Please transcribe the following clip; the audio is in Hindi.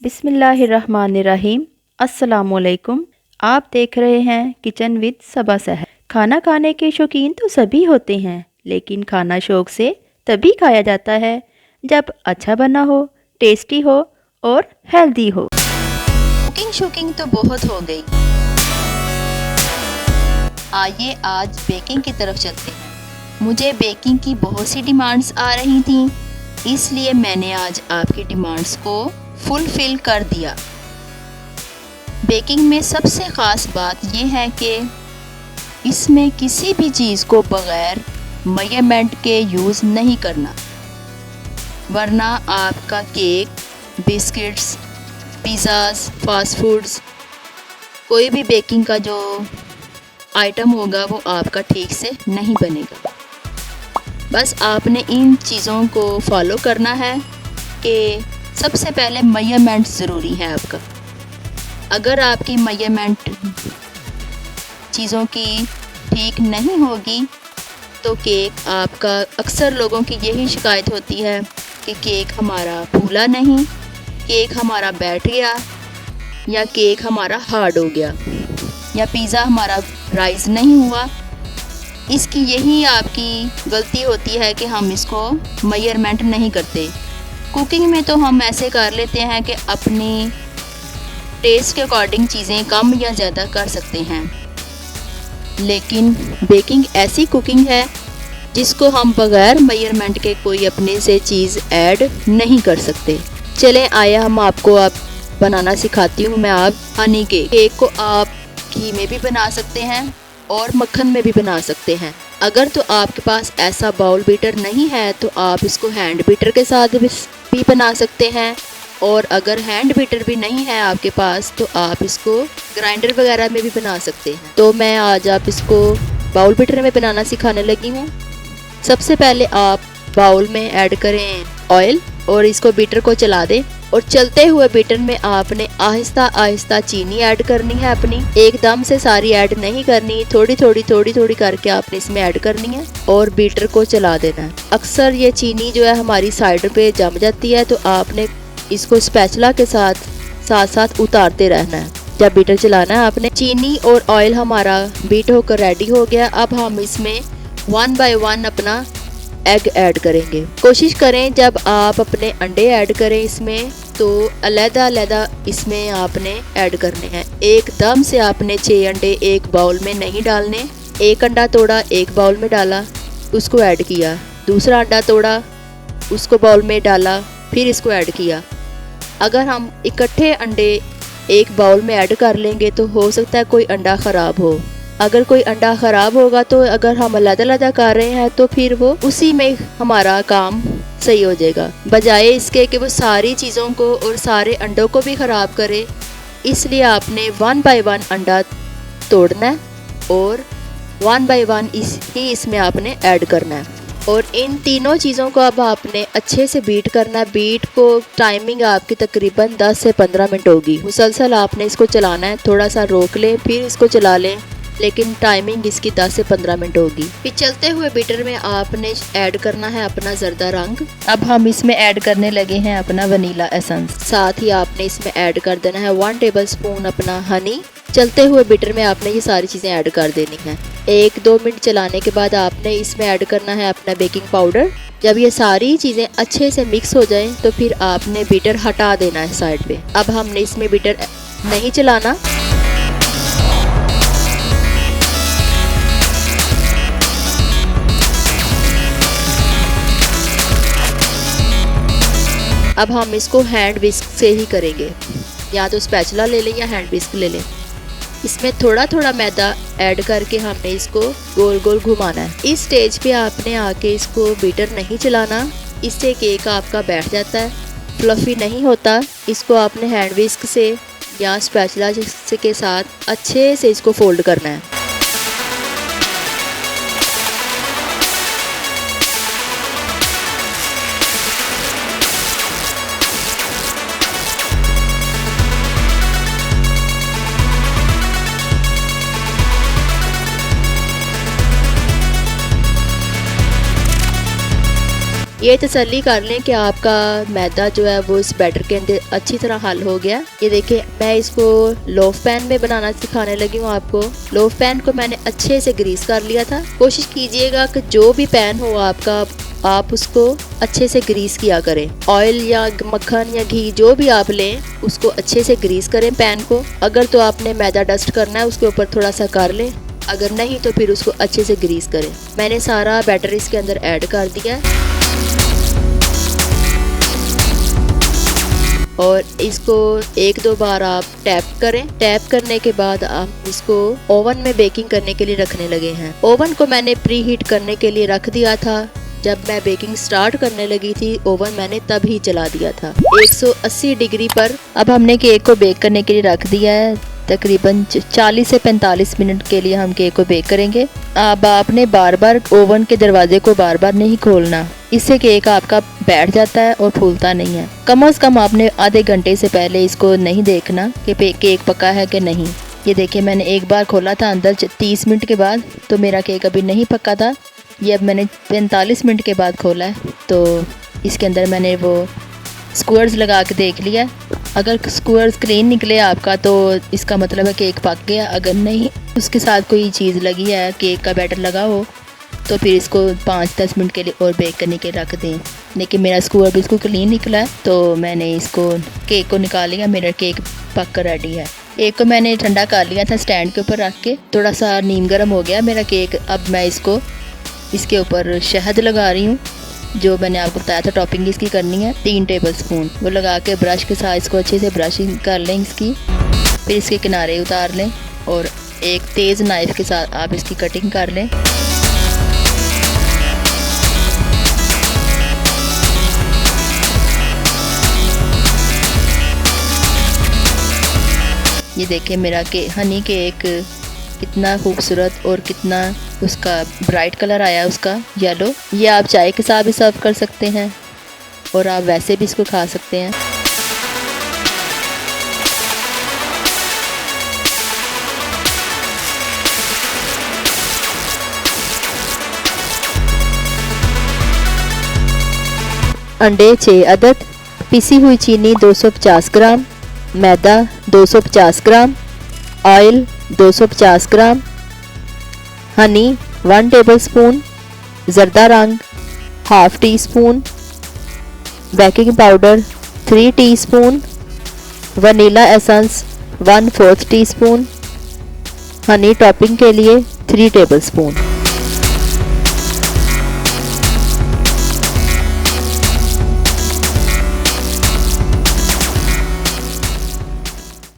बिस्मिल्लाहिर्रहमानिर्रहीम। अस्सलामुअलैकुम। आप देख रहे हैं किचन विद सबा सहर। खाना खाने के शौकीन तो सभी होते हैं, लेकिन खाना शौक से तभी खाया जाता है जब अच्छा बना हो, टेस्टी हो और हेल्दी हो। कुकिंग शौकिंग तो बहुत हो गई, आइए आज बेकिंग की तरफ चलते हैं। मुझे बेकिंग की बहुत सी डिमांड्स आ रही थीं, इसलिए मैंने आज आपकी डिमांड्स को फुलफिल कर दिया। बेकिंग में सबसे ख़ास बात यह है कि इसमें किसी भी चीज़ को बग़ैर मेजरमेंट के यूज़ नहीं करना, वरना आपका cake, biscuits, pizzas, fast foods, कोई भी बेकिंग का जो आइटम होगा वो आपका ठीक से नहीं बनेगा। बस आपने इन चीज़ों को फॉलो करना है कि सबसे पहले मेजरमेंट ज़रूरी है आपका। अगर आपकी मेजरमेंट चीज़ों की ठीक नहीं होगी तो केक आपका, अक्सर लोगों की यही शिकायत होती है कि केक हमारा फूला नहीं, केक हमारा बैठ गया, या केक हमारा हार्ड हो गया, या पिज़्ज़ा हमारा राइज़ नहीं हुआ। इसकी यही आपकी गलती होती है कि हम इसको मेजरमेंट नहीं करते। कुकिंग में तो हम ऐसे कर लेते हैं कि अपनी टेस्ट के अकॉर्डिंग चीज़ें कम या ज़्यादा कर सकते हैं, लेकिन बेकिंग ऐसी कुकिंग है जिसको हम बग़ैर मेजरमेंट के कोई अपने से चीज़ ऐड नहीं कर सकते। चलें आया हम आपको अब बनाना सिखाती हूँ मैं। आप हनी केक को आप घी में भी बना सकते हैं और मक्खन में भी बना सकते हैं। अगर तो आपके पास ऐसा बाउल बीटर नहीं है तो आप इसको हैंड बीटर के साथ भी बना सकते हैं, और अगर हैंड बीटर भी नहीं है आपके पास तो आप इसको ग्राइंडर वगैरह में भी बना सकते हैं। तो मैं आज आप इसको बाउल बीटर में बनाना सिखाने लगी हूँ। सबसे पहले आप बाउल में ऐड करें ऑयल और इसको बीटर को चला दें, और चलते हुए बीटर में आपने आहिस्ता आहिस्ता चीनी ऐड करनी है अपनी। एकदम से सारी ऐड नहीं करनी, थोड़ी थोड़ी करके आपने इसमें ऐड करनी है और बीटर को चला देना है। अक्सर ये चीनी जो है हमारी साइड पे जम जाती है, तो आपने इसको स्पैचुला के साथ उतारते रहना है जब बीटर चलाना है आपने। चीनी और ऑयल हमारा बीट होकर रेडी हो गया। अब हम इसमें 1 बाय 1 अपना एग ऐड करेंगे। कोशिश करें जब आप अपने अंडे ऐड करें इसमें तो अलग-अलग इसमें आपने ऐड करने हैं। एकदम से आपने 6 अंडे एक बाउल में नहीं डालने। एक अंडा तोड़ा, एक बाउल में डाला, उसको ऐड किया। दूसरा अंडा तोड़ा, उसको बाउल में डाला, फिर इसको ऐड किया। अगर हम इकट्ठे अंडे एक बाउल में ऐड कर लेंगे तो हो सकता है कोई अंडा ख़राब हो। अगर कोई अंडा ख़राब होगा तो अगर हम अलग-अलग कर रहे हैं तो फिर वो उसी में हमारा काम सही हो जाएगा, बजाय इसके कि वो सारी चीज़ों को और सारे अंडों को भी ख़राब करे। इसलिए आपने 1 बाय 1 अंडा तोड़ना है और 1 बाय 1 इसमें आपने ऐड करना है। और इन तीनों चीज़ों को अब आपने अच्छे से बीट करना है। बीट को टाइमिंग आपकी तकरीबन 10 से 15 मिनट होगी। मुसलसल आपने इसको चलाना है, थोड़ा सा रोक लें फिर इसको चला लें, लेकिन टाइमिंग इसकी 10 से 15 मिनट होगी। फिर चलते हुए बीटर में आपने ऐड करना है अपना जर्दा रंग। अब हम इसमें ऐड करने लगे हैं अपना वनीला एसेंस। साथ ही आपने इसमें ऐड कर देना है 1 टेबलस्पून अपना हनी। चलते हुए बीटर में आपने ये सारी चीज़ें ऐड कर देनी हैं। 1-2 मिनट चलाने के बाद आपने इसमें ऐड करना है अपना बेकिंग पाउडर। जब ये सारी चीज़ें अच्छे से मिक्स हो जाएं तो फिर आपने बीटर हटा देना है साइड पे। अब हमने इसमें बीटर नहीं चलाना। अब हम इसको हैंड विस्क से ही करेंगे, या तो स्पैचुला ले लें या हैंड विस्क ले लें। इसमें थोड़ा थोड़ा मैदा ऐड करके हमने इसको गोल गोल घुमाना है। इस स्टेज पे आपने आके इसको बीटर नहीं चलाना, इससे केक आपका बैठ जाता है, फ्लफ़ी नहीं होता। इसको आपने हैंड विस्क से या स्पैचुला के साथ अच्छे से इसको फोल्ड करना है। ये तसल्ली कर लें कि आपका मैदा जो है वो इस बैटर के अंदर अच्छी तरह हल हो गया। ये देखिए मैं इसको लोफ पैन में बनाना सिखाने लगी हूँ आपको। लोफ पैन को मैंने अच्छे से ग्रीस कर लिया था। कोशिश कीजिएगा कि जो भी पैन हो आपका, आप उसको अच्छे से ग्रीस किया करें। ऑयल या मक्खन या घी जो भी आप लें उसको अच्छे से ग्रीस करें पैन को। अगर तो आपने मैदा डस्ट करना है उसके ऊपर थोड़ा सा कर लें, अगर नहीं तो फिर उसको अच्छे से ग्रीस करें। मैंने सारा बैटर इसके अंदर ऐड कर दिया और इसको एक दो बार आप टैप करें। टैप करने के बाद आप इसको ओवन में बेकिंग करने के लिए रखने लगे हैं। ओवन को मैंने प्री हीट करने के लिए रख दिया था। जब मैं बेकिंग स्टार्ट करने लगी थी ओवन मैंने तब ही चला दिया था 180 डिग्री पर। अब हमने केक को बेक करने के लिए रख दिया है। तकरीबन 40 से 45 मिनट के लिए हम केक को बेक करेंगे। अब आपने बार बार ओवन के दरवाजे को बार बार नहीं खोलना, इससे केक आपका बैठ जाता है और फूलता नहीं है। कम से कम आपने आधे घंटे से पहले इसको नहीं देखना कि केक पका है कि नहीं। ये देखिए मैंने एक बार खोला था अंदर 30 मिनट के बाद, तो मेरा केक अभी नहीं पका था। ये अब मैंने 45 मिनट के बाद खोला है तो इसके अंदर मैंने वो स्क्वायर्स लगा के देख लिया। अगर स्क्वायर्स क्लीन निकले आपका तो इसका मतलब है केक पक गया। अगर नहीं उसके साथ कोई चीज़ लगी है, केक का बैटर लगा हो, तो फिर इसको 5-10 मिनट के लिए और बेक करने के रख दें। लेकिन मेरा स्क्वायर बिल्कुल क्लीन निकला है तो मैंने इसको केक को निकाल लिया। मेरा केक पक कर रेडी है। एक को मैंने ठंडा कर लिया था स्टैंड के ऊपर रख के, थोड़ा सा नीम गर्म हो गया मेरा केक। अब मैं इसके ऊपर शहद लगा रही हूँ, जो मैंने आपको बताया था टॉपिंग इसकी करनी है 3 टेबल स्पून। वो लगा के ब्रश के साथ इसको अच्छे से ब्रशिंग कर लें इसकी। फिर इसके किनारे उतार लें और एक तेज़ नाइफ के साथ आप इसकी कटिंग कर लें। ये देखिए मेरा हनी केक कितना खूबसूरत और कितना उसका ब्राइट कलर आया उसका येलो। ये आप चाय के साथ भी सर्व कर सकते हैं और आप वैसे भी इसको खा सकते हैं। अंडे 6 अदद, पिसी हुई चीनी 250 ग्राम, मैदा 250 ग्राम, ऑयल 250 ग्राम, हनी 1 टेबलस्पून, ज़र्दा रंग ½ teaspoon, baking powder 3 teaspoon, vanilla essence 1/4 teaspoon, Honey topping के लिए 3 टेबलस्पून।